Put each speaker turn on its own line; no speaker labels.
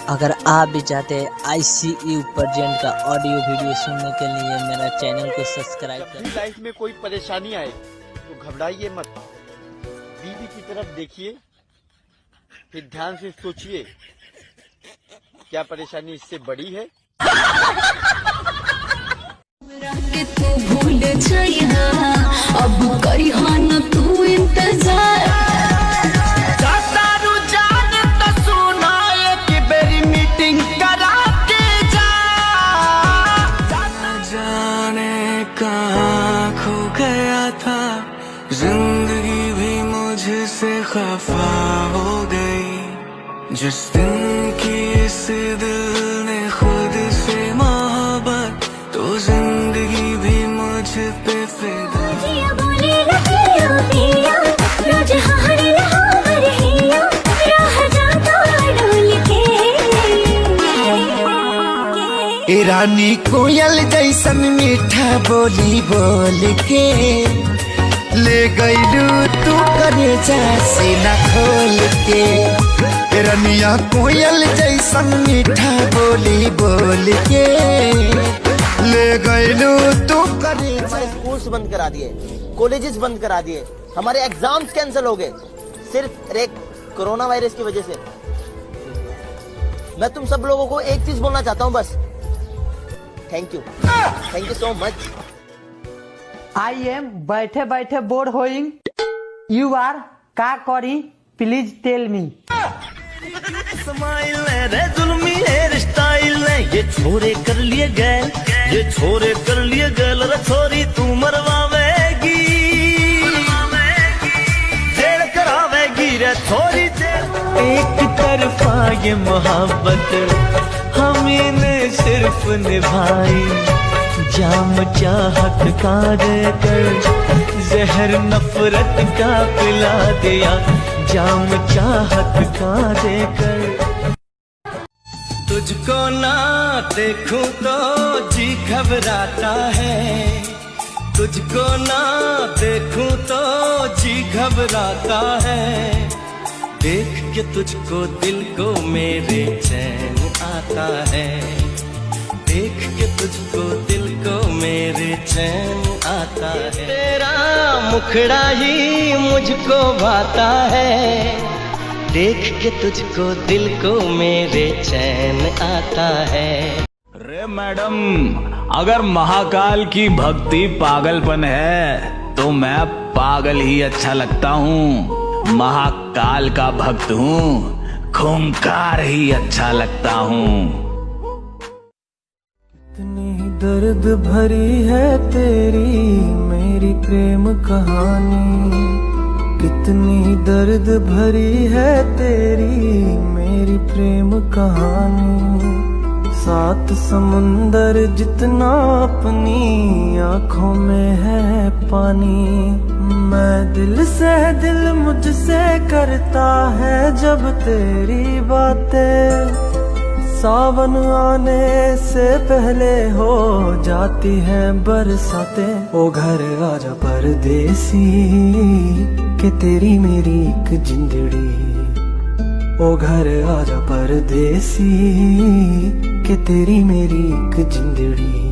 अगर आप भी चाहते हैं ICU प्रेजेंट का ऑडियो वीडियो सुनने के लिए मेरा चैनल को सब्सक्राइब करें।
लाइफ में कोई परेशानी आए तो घबराइए मत, बीवी की तरफ देखिए, फिर ध्यान से सोचिए क्या परेशानी इससे बड़ी है।
भूल अब करी न तू इंतजार
खो गया था, जिंदगी भी मुझसे खफा हो गई। जिस दिन की इस दिल ने खुद से मोहब्बत, तो जिंदगी भी मुझ पे फिदा।
रानी कोयल जैसन मीठा बोली बोल के ले गईलू तू करेजा सीना खोल के। रनिया कोयल जैसन मीठा बोली बोल के ले गईलू तू करेजा।
स्कूल्स बंद करा दिए, कॉलेजेस बंद करा दिए, हमारे एग्जाम्स कैंसिल हो गए सिर्फ एक कोरोना वायरस की वजह से। मैं तुम सब लोगों को एक चीज बोलना चाहता हूं बस, thank you so much.
I am बैठे बैठे बोर होइंग, यू आर का करी प्लीज टेल मी।
स्माइल रे जुल्मी हेयर स्टाइल ये छोरे कर लिए गैल, ये छोरे कर लिए गैल रे छोरी तू मरवावेगी, जेल करावेगी रे छोरी जेल। एक तरफा ये मोहब्बत हमने सिर्फ निभाई, जाम चाहत का देकर जहर नफरत का पिला दिया, जाम चाहत का देकर। तुझको ना देखूं तो जी घबराता है, तुझको ना देखूं तो जी घबराता है। देख के तुझको दिल को मेरे चैन आता है, देख के तुझको दिल को मेरे चैन आता है। तेरा मुखड़ा ही मुझको भाता है, देख के तुझको दिल को मेरे चैन आता है।
रे मैडम, अगर महाकाल की भक्ति पागलपन है तो मैं पागल ही अच्छा लगता हूँ। महाकाल का भक्त हूँ, खूंखार ही अच्छा लगता हूँ।
कितनी दर्द भरी है तेरी मेरी प्रेम कहानी, कितनी दर्द भरी है तेरी मेरी प्रेम कहानी। सात समुंदर जितना अपनी आँखों में है पानी, मैं दिल से दिल मुझसे करता है जब तेरी बातें। सावन आने से पहले हो जाती है बरसातें। ओ घर आजा परदेसी कि तेरी मेरी एक जिंदड़ी, ओ घर आजा परदेसी कि तेरी मेरी एक जिंदड़ी।